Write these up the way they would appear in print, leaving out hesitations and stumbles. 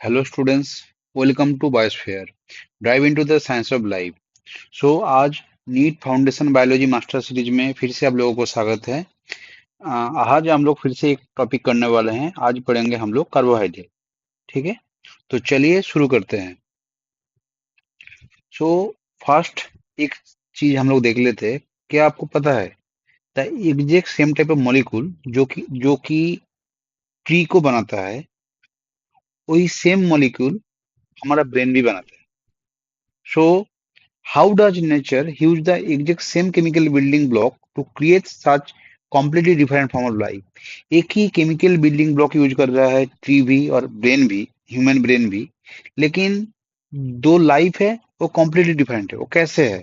Hello students, welcome to Biosphere. Dive into the science of life. आज NEET foundation biology master series में फिर से आप लोगों को स्वागत है। आज हम लोग फिर से एक टॉपिक करने वाले हैं। आज पढ़ेंगे हम लोग कार्बोहाइड्रेट। ठीक है, तो चलिए शुरू करते हैं। सो फर्स्ट एक चीज हम लोग देख लेते हैं। क्या आपको पता है the exact same type of molecule जो कि ट्री को बनाता है, वही सेम मॉलिक्यूल हमारा ब्रेन भी बनाता है। सो how does nature use the exact same chemical building block to create such completely different form of life? एक ही केमिकल बिल्डिंग ब्लॉक यूज कर रहा है ट्री भी और ब्रेन भी, ह्यूमन ब्रेन भी, लेकिन दो लाइफ है वो कॉम्प्लीटली डिफरेंट है। वो कैसे है?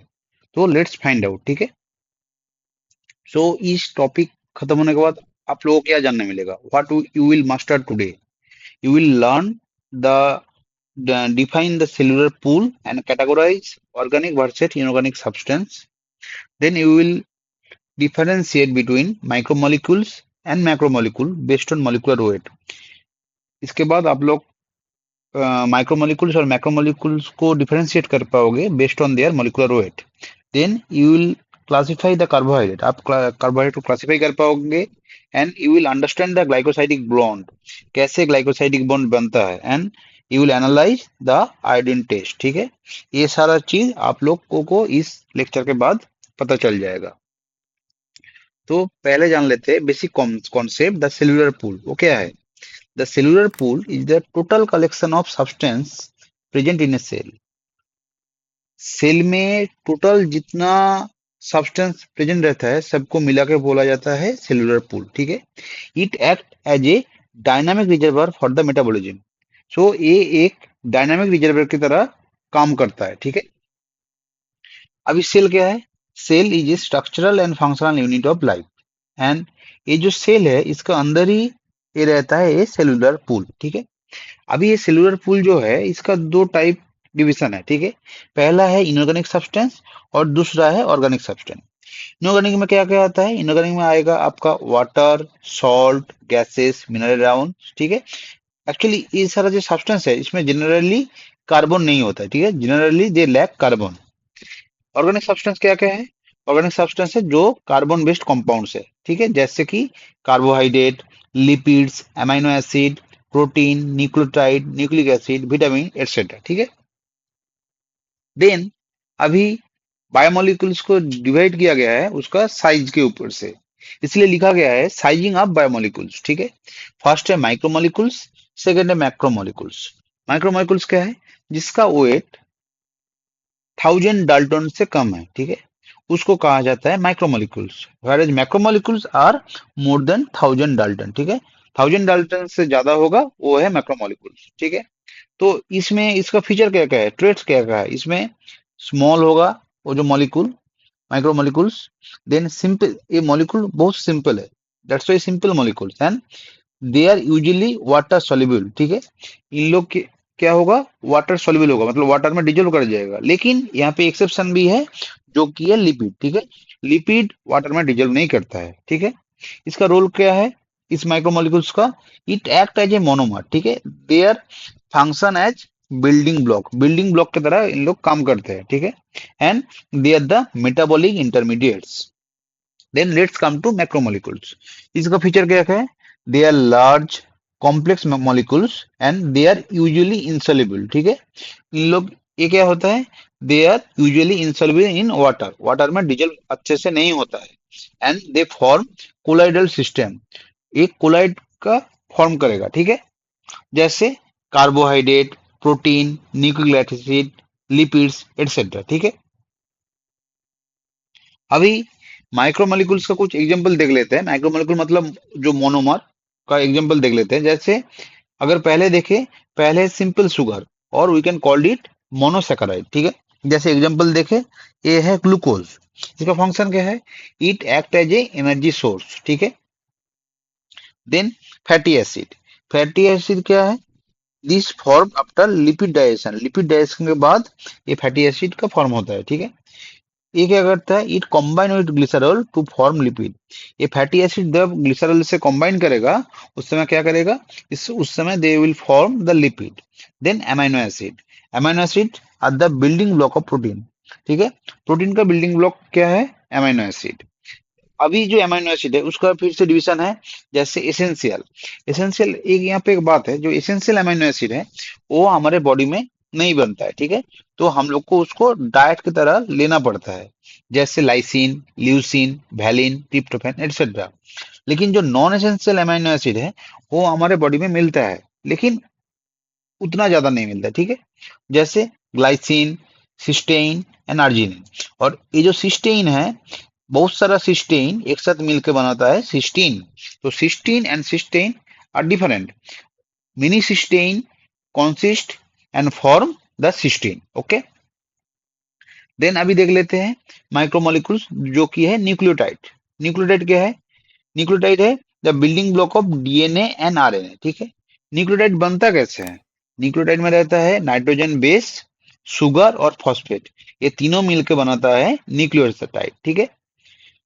तो लेट्स फाइंड आउट। ठीक है, सो इस टॉपिक खत्म होने के बाद आप लोगों को क्या जानने मिलेगा? What you will master today? You will learn define the cellular pool and categorize organic versus inorganic substance. Then you will differentiate between micromolecules and macromolecule based on molecular weight. इसके बाद आप लोग माइक्रोमोलिकुल्स और मैक्रोमोलिकुल्स को डिफरेंशिएट कर पाओगे based on their molecular weight. Then you will classify the carbohydrate. आप carbohydrate को क्लासिफाई कर पाओगे and you will understand the glycosidic bond, कैसे ग्लाइकोसाइडिक बॉन्ड बनता है, and you will analyse the iodine test. ठीक है, ये सारा चीज आप लोगों को इस लेक्चर के बाद पता चल जाएगा। तो पहले जान लेते हैं basic concept, the cellular pool. वो क्या है? The cellular pool is the total collection of substance present in a cell. Cell में टोटल जितना सब्सटेंस प्रेजेंट रहता है सबको मिला के बोला जाता है सेलुलर पूल। ठीक है, it act as a dynamic reservoir for the metabolism. So ये एक डायनामिक रिजर्वर की तरह काम करता है। ठीक है, अभी सेल क्या है? Cell is a structural and functional unit of life. And ये जो सेल है इसका अंदर ही ये रहता है ये सेलुलर पूल। ठीक है, अभी ये सेलुलर पूल जो है इसका दो टाइप डिवीजन है। ठीक है, पहला है इनऑर्गेनिक सब्सटेंस और दूसरा है ऑर्गेनिक सब्सटेंस। इनऑर्गेनिक में क्या क्या आता है? इनऑर्गेनिक में आएगा आपका water, salt, gases, mineral round. ठीक है, एक्चुअली ये सारा जो सब्सटेंस है इसमें जनरली कार्बन नहीं होता है। ठीक है, generally they lack carbon. Organic substance क्या क्या है? ऑर्गेनिक सब्सटेंस है जो कार्बन बेस्ड कंपाउंड्स है। ठीक है, जैसे कि carbohydrate, lipids, amino acid, protein, nucleotide, nucleic acid, vitamin etcetera. ठीक है, देन अभी बायोमोलिकुल्स को डिवाइड किया गया है उसका साइज के ऊपर से, इसलिए लिखा गया है साइजिंग ऑफ बायोमोलिकुल्स। ठीक है, फर्स्ट है माइक्रोमोलिकुल्स, सेकंड है मैक्रोमोलिकुल्स। माइक्रोमोलिकुल्स क्या है? जिसका वेट 1000 डाल्टन से कम है। ठीक है, उसको कहा जाता है micromolecules. Whereas macromolecules are more than 1000 dalton. ठीक है, 1000 डाल्टन से ज्यादा होगा वो है मैक्रोमोलिकुल्स। ठीक है, तो इसमें इसका फीचर क्या क्या है, ट्रेट्स क्या क्या है? इसमें स्मॉल होगा वो जो मॉलिक्यूल, माइक्रोमोलिकुल्स। देन सिंपल, ये मॉलिक्यूल बहुत सिंपल है, that's why simple molecules. And they are usually water soluble. ठीक है, इन लोग के क्या होगा? वाटर सॉल्युबल होगा, मतलब वाटर में डिजोल्व कर जाएगा। लेकिन यहाँ पे एक्सेप्शन भी है जो कि है लिपिड। ठीक है, लिपिड वाटर में डिजोल्व नहीं करता है। ठीक है, इसका रोल क्या है इस माइक्रोमोलिक्यूल्स का? It act as a monomer. ठीक है, their function as building block की तरह इन लोग काम करते हैं। ठीक है, and they are the metabolic intermediates. Then let's come to macromolecules. इसका फीचर क्या क्या है? They are large complex molecules and they are usually insoluble. ठीक है, इन लोग ये क्या होता है? They are usually insoluble in water, water में डिजल अच्छे से नहीं होता है। And they form colloidal system, एक कोलाइड का फॉर्म करेगा। ठीक है, जैसे carbohydrate, protein, nucleic acid, lipids etcetera. ठीक है, अभी माइक्रोमोलिक्यूल्स का कुछ एग्जांपल देख लेते हैं। माइक्रोमोलिक्यूल मतलब जो मोनोमर का एग्जांपल देख लेते हैं। जैसे अगर पहले देखें, पहले सिंपल शुगर और we can called it monosaccharide. ठीक है, जैसे एग्जांपल देखें, ये है ग्लूकोज। इसका फंक्शन क्या है? It act as a energy source. ठीक है, then fatty acid. Fatty acid क्या है? This form after lipid digestion, lipid digestion के बाद ये फैटी एसिड का फॉर्म होता है। ठीक है, ये क्या करता है, it combine with glycerol to form lipid. ये फैटी एसिड जब ग्लिसरॉल से कॉम्बाइन करेगा उस समय क्या करेगा, इस उस समय they will form the lipid. Then amino acid are the building block of protein. ठीक है, प्रोटीन का बिल्डिंग ब्लॉक क्या है, अमीनो एसिड। अभी जो अमीनो एसिड है उसका फिर से डिवीजन है, जैसे एसेंशियल। एसेंशियल एक यहाँ पे एक बात है, जो एसेंशियल अमीनो एसिड है वो हमारे बॉडी में नहीं बनता है। ठीक है, तो हम लोग को उसको डाइट की तरह लेना पड़ता है, जैसे lysine, leucine, valine, tryptophan etcetera. लेकिन जो नॉन एसेंशियल अमीनो एसिड है वो हमारे बॉडी में मिलता है, लेकिन उतना ज्यादा नहीं मिलता। ठीक है, जैसे ग्लाइसिन, सिस्टेइन एंड अर्जिनिन। और ये जो सिस्टेइन है, बहुत सारा सिस्टेन एक साथ मिलकर बनाता है सिस्टीन। तो cysteine and cystine are different. Mini cystine consist and form the cysteine. Okay, then अभी देख लेते हैं माइक्रोमोलिक्यूल्स, जो कि है न्यूक्लियोटाइड। न्यूक्लियोटाइड क्या है, न्यूक्लियोटाइड है the building block of DNA and RNA. ठीक है, न्यूक्लियोटाइड बनता कैसे है, न्यूक्लियोटाइड में रहता है नाइट्रोजन बेस, शुगर और फॉस्फेट, ये तीनों मिलकर बनाता है न्यूक्लियोटाइड। ठीक है,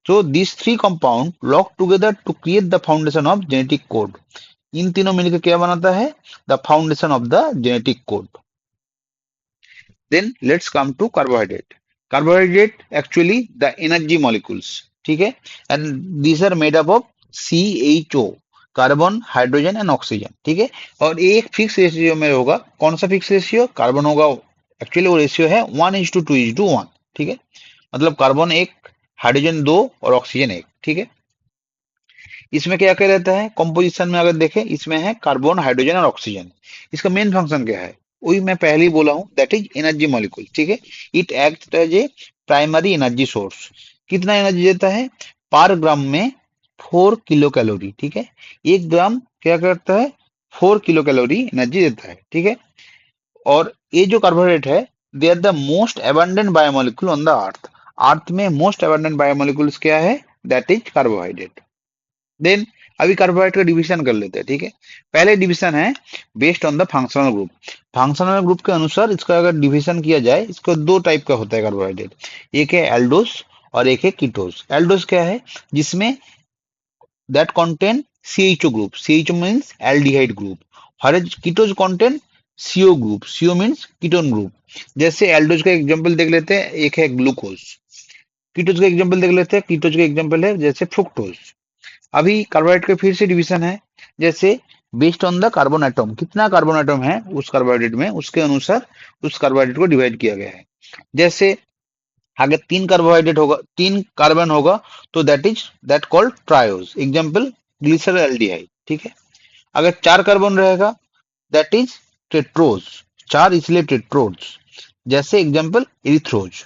so these three compound lock together to create the foundation of genetic code। इन तीनों मिलकर क्या बनाता है, the foundation of the genetic code. Then let's come to carbohydrate. Carbohydrate actually the energy molecules. ठीक है, and these are made up of CHO, carbon, hydrogen and oxygen. ठीक है, और ये एक फिक्स रेशियो में होगा। कौन सा फिक्स रेशियो, कार्बन होगा, एक्चुअली वो रेशियो है 1:2:1। ठीक है, मतलब कार्बन एक, हाइड्रोजन दो और ऑक्सीजन एक। ठीक है, इसमें क्या क्या रहता है कॉम्पोजिशन में, अगर देखें इसमें है कार्बन, हाइड्रोजन और ऑक्सीजन। इसका मेन फंक्शन क्या है, वही मैं पहले ही बोला हूं, दैट इज एनर्जी मॉलिक्यूल। ठीक है, it act as a primary energy source. कितना एनर्जी देता है, पर ग्राम में 4 किलो कैलोरी। ठीक है, 1 ग्राम क्या करता है, 4 किलो कैलोरी एनर्जी देता है। ठीक है, और ये जो कार्बोहाइड्रेट है, they are the most abundant biomolecule on the earth. Earth में मोस्ट अबंडेंट बायोमोलिक्यूल्स क्या है, दैट इज कार्बोहाइड्रेट। देन अभी कार्बोहाइड्रेट का डिवीजन कर लेते हैं। ठीक है, पहले डिवीजन है based on the functional group. Functional group के अनुसार इसका अगर डिवीजन किया जाए, इसको दो टाइप का होता है कार्बोहाइड्रेट। एक है एल्डोस और एक है कीटोस। एल्डोस क्या है, जिसमें that contain CHO group, CHO means aldehyde group. Her ketose contain CO group, CO means ketone group. जैसे एल्डोस का एग्जांपल देख लेते हैं, एक है ग्लूकोज। कीटोस का एग्जांपल देख लेते हैं, कीटोस का एग्जांपल है जैसे फ्रुक्टोज। अभी कार्बोहाइड्रेट के फिर से डिवीजन है, जैसे based on the carbon atom, कितना कार्बन एटम है उस कार्बोहाइड्रेट में, उसके अनुसार उस कार्बोहाइड्रेट को डिवाइड किया गया है। जैसे अगर 3 कार्बोहाइड्रेट होगा, 3 कार्बन होगा, तो that called triose. Example glycerol aldehyde. ठीक है, अगर 4 कार्बन रहेगा, दैट इज टेट्रोज, 4 इसलिए टेट्रोज। जैसे एग्जाम्पल इरिथ्रोज।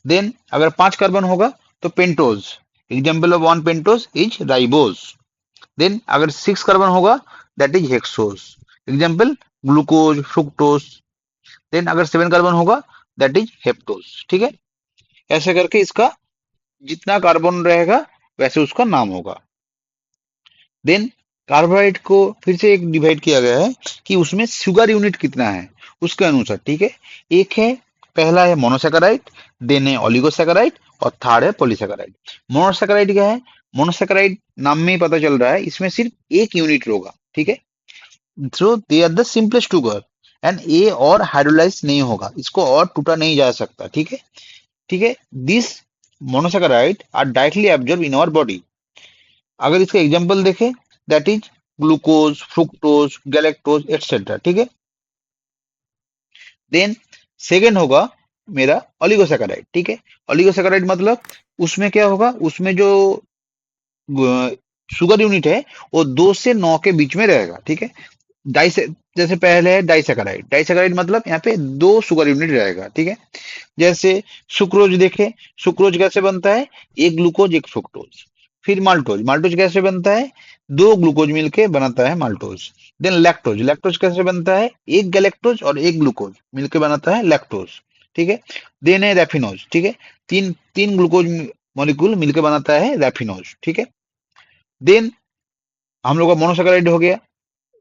देन अगर 5 कार्बन होगा तो pentose. Example of one pentose is ribose. Then अगर 6 कार्बन होगा, that is hexose. Example glucose, fructose. Then अगर 7 कार्बन होगा, दैट इज हेप्टोज। ठीक है, ऐसे करके इसका जितना कार्बन रहेगा वैसे उसका नाम होगा। देन कार्बोहाइड्रेट को फिर से एक डिवाइड किया गया है कि उसमें शुगर यूनिट कितना है उसके अनुसार। ठीक है, एक है, पहला है मोनोसेकेराइड, देन है ओलिगोसेकेराइड और थर्ड है पॉलीसेकेराइड। मोनोसेकेराइड क्या है, मोनोसेकेराइड नाम में ही पता चल रहा है, इसमें सिर्फ एक यूनिट होगा। ठीक है, so they are the simplest sugar and ये और हाइड्रोलाइज नहीं होगा, इसको और टूटा नहीं जा सकता। ठीक है, ठीक है, this monosaccharide are directly absorb in our body. अगर इसका एग्जांपल देखें, that is glucose, fructose, galactose etcetera. ठीक है, देन सेकेंड होगा मेरा ओलिगोसैकेराइड। ठीक है, ओलिगोसैकेराइड मतलब उसमें क्या होगा, उसमें जो शुगर यूनिट है वो 2 से 9 के बीच में रहेगा। ठीक है, डाई से, जैसे पहले है डाइसैकेराइड। डाइसैकेराइड मतलब यहाँ पे 2 शुगर यूनिट रहेगा। ठीक है, जैसे सुक्रोज देखे, सुक्रोज कैसे बनता है, एक ग्लूकोज एक फ्रुक्टोज। फिर माल्टोज, माल्टोज कैसे बनता है, 2 ग्लूकोज मिलके बनाता है माल्टोज। देन लैक्टोज, लैक्टोज कैसे बनता है, एक गैलेक्टोज और एक ग्लूकोज मिलके बनाता है लैक्टोज। ठीक है, देन है रैफिनोज। ठीक है, तीन तीन ग्लूकोज मॉलिक्यूल मिलके बनाता है रैफिनोज। ठीक है, देन हम लोग का मोनोसेकेराइड हो गया,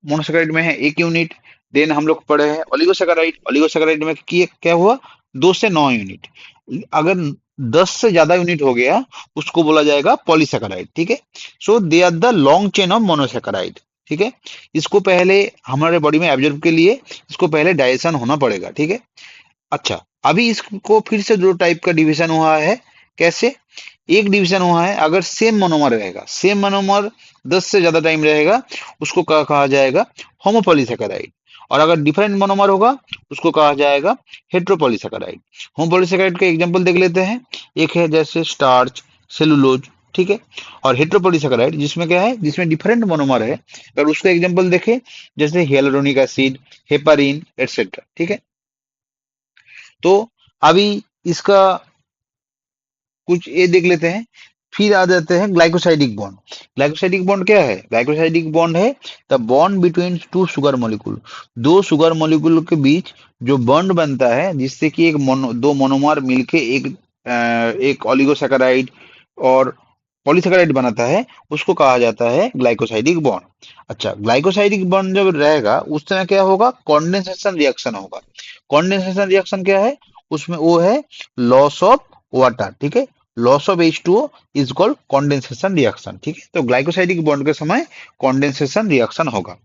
मोनोसेकेराइड में है एक यूनिट। देन हम लोग पढ़े हैं ओलिगोसेकेराइड, ओलिगोसेकेराइड में क्या हुआ, 2 से 9 यूनिट। अगर 10 से ज्यादा यूनिट हो गया, उसको बोला जाएगा पॉलीसेकेराइड। ठीक है, so they are the long chain of monosaccharide. ठीक है, इसको पहले हमारे बॉडी में एब्जॉर्ब के लिए इसको पहले डाइजेशन होना पड़ेगा। ठीक है, अच्छा, अभी इसको फिर से दो टाइप का डिवीजन हुआ है। कैसे? एक डिवीजन हुआ है, अगर सेम मोनोमर रहेगा, सेम मोनोमर 10 से ज्यादा टाइम रहेगा, उसको कहा जाएगा होमोपॉलीसेकेराइड। और अगर डिफरेंट मोनोमर होगा, उसको कहा जाएगा हेट्रोपॉलीसेकेराइड। होमोपॉलीसेकेराइड का एग्जांपल देख लेते हैं। एक है जैसे स्टार्च, सेलुलोज। ठीक है, और हेट्रोपॉलीसेकेराइड जिसमें क्या है, जिसमें डिफरेंट मोनोमर है, अगर उसका एग्जांपल देखें, जैसे हियालुरोनिक एसिड, हेपारिन एटसेट्रा। ठीक है, तो अभी इसका कुछ ये देख लेते हैं। फिर आ जाते हैं ग्लाइकोसाइडिक बॉन्ड। ग्लाइकोसाइडिक बॉन्ड क्या है? ग्लाइकोसाइडिक बॉन्ड है the bond between two sugar molecule. दो शुगर मॉलिक्यूल के बीच जो बॉन्ड बनता है, जिससे कि दो मोनोमर मिलके एक ऑलिगोसैकेराइड और पॉलीसैकेराइड बनाता है, उसको कहा जाता है ग्लाइकोसाइडिक बॉन्ड। अच्छा, ग्लाइकोसाइडिक बॉन्ड जब रहेगा, उस समय क्या होगा? कॉन्डेंसेशन रिएक्शन होगा। कॉन्डेंसेशन रिएक्शन क्या है? उसमें वो है लॉस ऑफ वाटर। ठीक है, loss of H2O is called condensation reaction. ठीक है, तो ग्लाइकोसाइडिक बॉन्ड के समय कॉन्डेंसेशन रिएक्शन होगा।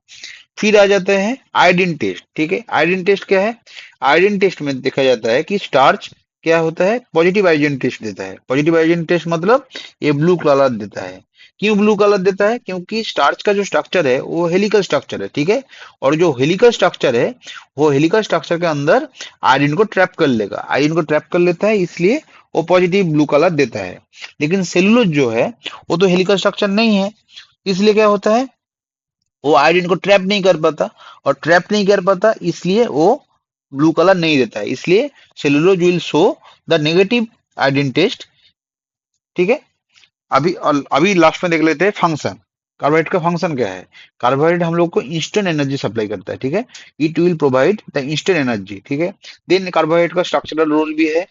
फिर आ जाते हैं आयोडीन टेस्ट। ठीक है, आयोडीन टेस्ट क्या है? आयोडीन टेस्ट में देखा जाता है कि स्टार्च क्या होता है, पॉजिटिव आयोडीन टेस्ट देता है। पॉजिटिव आयोडीन टेस्ट मतलब ये ब्लू कलर देता है। क्यों ब्लू कलर देता है? क्योंकि स्टार्च का जो स्ट्रक्चर है वो हेलिकल स्ट्रक्चर है। ठीक है, और जो हेलिकल स्ट्रक्चर है, वो हेलिकल स्ट्रक्चर के अंदर आयोडीन को ट्रैप कर लेगा, आयोडीन को ट्रैप कर लेता है, इसलिए वो पॉजिटिव ब्लू कलर देता है। लेकिन सेलुलोज जो है, वो तो हेलिकल स्ट्रक्चर नहीं है, इसलिए क्या होता है, वो आयोडीन को ट्रैप नहीं कर पाता, और ट्रैप नहीं कर पाता इसलिए वो ब्लू कलर नहीं देता है। इसलिए cellulose will show the negative iodine test. ठीक है, अभी अभी लास्ट में देख लेते हैं फंक्शन। कार्बोहाइड्रेट का फंक्शन क्या है? कार्बोहाइड्रेट हम लोग को इंस्टेंट एनर्जी सप्लाई करता है। ठीक है, it will provide the instant energy. ठीक है, देन कार्बोहाइड्रेट का स्ट्रक्चरल रोल भी है।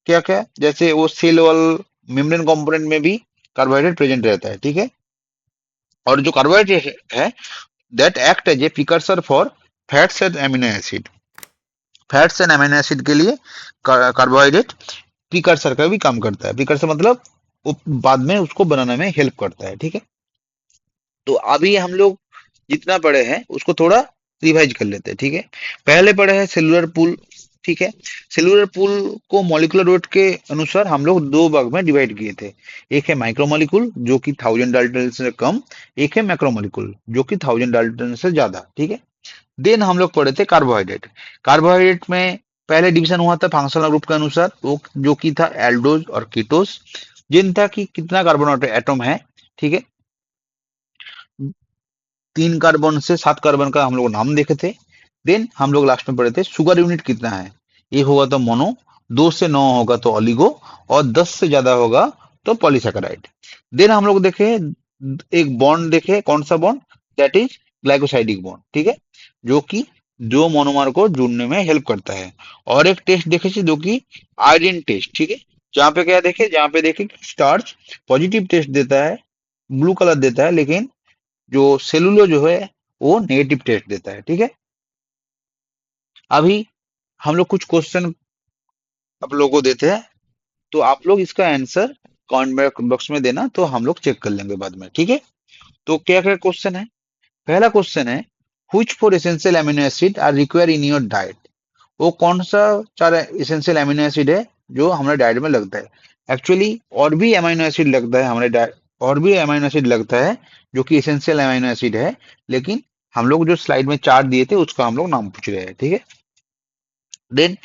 क्या क्या? जैसे वो सेल वॉल मेम्ब्रेन कंपोनेंट में भी कार्बोहाइड्रेट प्रेजेंट रहता है। ठीक है, और जो कार्बोहाइड्रेट है, that act as a precursor for fats and amino acid. Fats and amino acid के लिए कार्बोहाइड्रेट प्रिकर्सर का भी काम करता है। प्रिकर्सर मतलब वो बाद में उसको बनाने में हेल्प करता है। ठीक है, तो अभी हम लोग जितना पढ़े हैं उसको थोड़ा रिवाइज कर लेते हैं। ठीक है, पहले पढ़े हैं सेलुलर पूल। ठीक है, सेलुलर पूल को मॉलिक्यूलर वेट के अनुसार हम लोग दो भाग में डिवाइड किए थे। एक है माइक्रोमोलिक्यूल जो कि 1000 डाल्टन से कम, एक है मैक्रोमोलिक्यूल जो कि 1000 डाल्टन से ज्यादा। ठीक है, देन हम लोग पढ़े थे कार्बोहाइड्रेट। कार्बोहाइड्रेट में पहले डिवीजन हुआ था फंक्शनल ग्रुप के अनुसार, वो जो कि था एल्डोज और कीटोस, जिन था कि कितना कार्बन एटम है। ठीक है, 3 कार्बन से 7 कार्बन का हम लोग नाम देखे थे। देन हम लोग लास्ट में पढ़े थे शुगर यूनिट कितना है। एक होगा तो मोनो, 2 से 9 होगा तो ऑलिगो, और 10 से ज्यादा होगा तो पॉलीसेकेराइड। देन हम लोग देखे एक बॉन्ड देखे, कौन सा bond? That is glycosidic bond. ठीक है, जो कि दो मोनोमर को जुड़ने में हेल्प करता है। और एक टेस्ट देखे थे जो कि आयोडीन टेस्ट। ठीक है, जहाँ पे क्या देखे, जहाँ पे देखे स्टार्च पॉजिटिव टेस्ट देता है, ब्लू कलर देता है, लेकिन जो सेलुलो जो है वो नेगेटिव टेस्ट देता है। ठीक है, अभी हम लोग कुछ क्वेश्चन आप लोगों को देते हैं, तो आप लोग इसका आंसर कमेंट बॉक्स में देना, तो हम लोग चेक कर लेंगे बाद में। ठीक है, तो क्या क्या क्वेश्चन है? पहला क्वेश्चन है, which four essential amino acid are require in your diet? वो कौन सा 4 एसेंशियल अमीनो एसिड है जो हमारे डाइट में लगता है? एक्चुअली और भी अमीनो एसिड लगता है हमारे डाइट, और भी अमीनो एसिड लगता है जो कि एसेंशियल अमीनो एसिड है, लेकिन हम लोग जो स्लाइड में चार्ट दिए थे उसका हम लोग नाम पूछ रहे हैं। ठीक है, then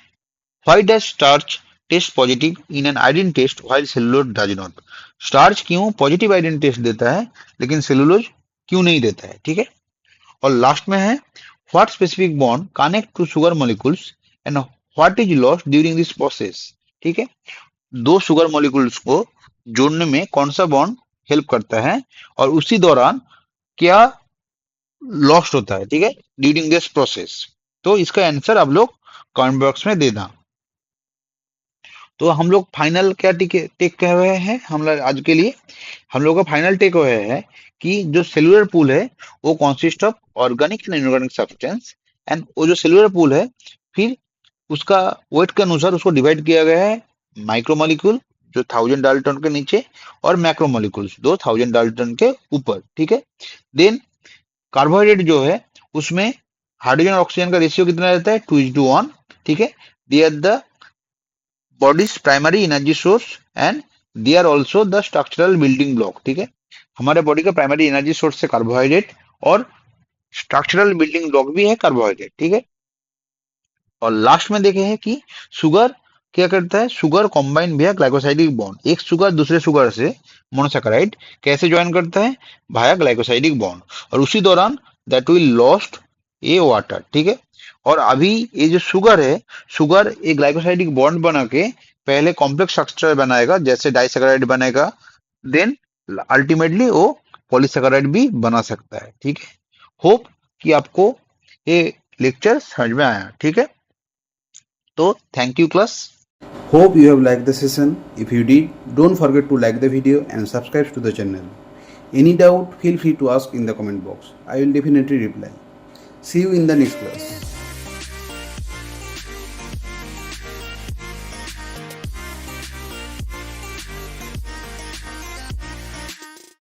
why does starch test positive in an iodine test while cellulose does not? Starch क्यों पॉजिटिव आयोडीन टेस्ट देता है लेकिन सेलुलोज क्यों नहीं देता है? ठीक है, और लास्ट में है what specific bond connect to sugar molecules and what is lost during this process? ठीक है, दो शुगर मॉलिक्यूल्स को जोड़ने में कौन सा बॉन्ड हेल्प करता है, और उसी दौरान क्या लॉस्ट होता है? ठीक है, ड्यूरिंग दिस प्रोसेस। तो इसका आंसर आप लोग कमेंट बॉक्स में देना। तो हम लोग फाइनल क्या टेक कह रहे हैं हम लोग आज के लिए? हम लोग का फाइनल टेक हुआ है कि जो सेलुलर पूल है वो consist of organic and inorganic substance, and वो जो सेलुलर पूल है, फिर उसका वेट के अनुसार उसको डिवाइड किया गया है माइक्रोमोलिक्यूल जो 1000 डाल्टन के नीचे, और मैक्रोमोलिक्यूल्स जो 1000 डाल्टन के ऊपर, ठीक है। देन कार्बोहाइड्रेट जो है उसमें हाइड्रोजन और ऑक्सीजन का रेशियो कितना रहता है, 2:1, ठीक है। They are the body's primary energy source and they are also the structural building block, ठीक है। हमारे बॉडी का प्राइमरी एनर्जी सोर्स है कार्बोहाइड्रेट, और स्ट्रक्चरल बिल्डिंग ब्लॉक भी है कार्बोहाइड्रेट, ठीक है। और लास्ट में देखे हैं कि शुगर क्या करता है, शुगर कॉम्बाइन भी है ग्लाइकोसाइडिक बॉन्ड, एक शुगर दूसरे शुगर से मोनोसेकेराइड कैसे ज्वाइन करता है, भाया ग्लाइकोसाइडिक बॉन्ड, और उसी दौरान that will lost A water, ठीक है। और अभी ये जो शुगर है, शुगर एक ग्लाइकोसाइडिक बॉन्ड बना के पहले कॉम्प्लेक्स स्ट्रक्चर बनाएगा जैसे डाइसेकेराइड बनेगा, देन अल्टीमेटली वो पॉलीसेकेराइड भी बना सकता है, ठीक है। होप कि आपको ये लेक्चर समझ में आया, ठीक है। तो thank you class. Hope you have liked the session. If you did, don't forget to like the video and subscribe to the channel. Any doubt, feel free to ask in the comment box. I will definitely reply. See you in the next class.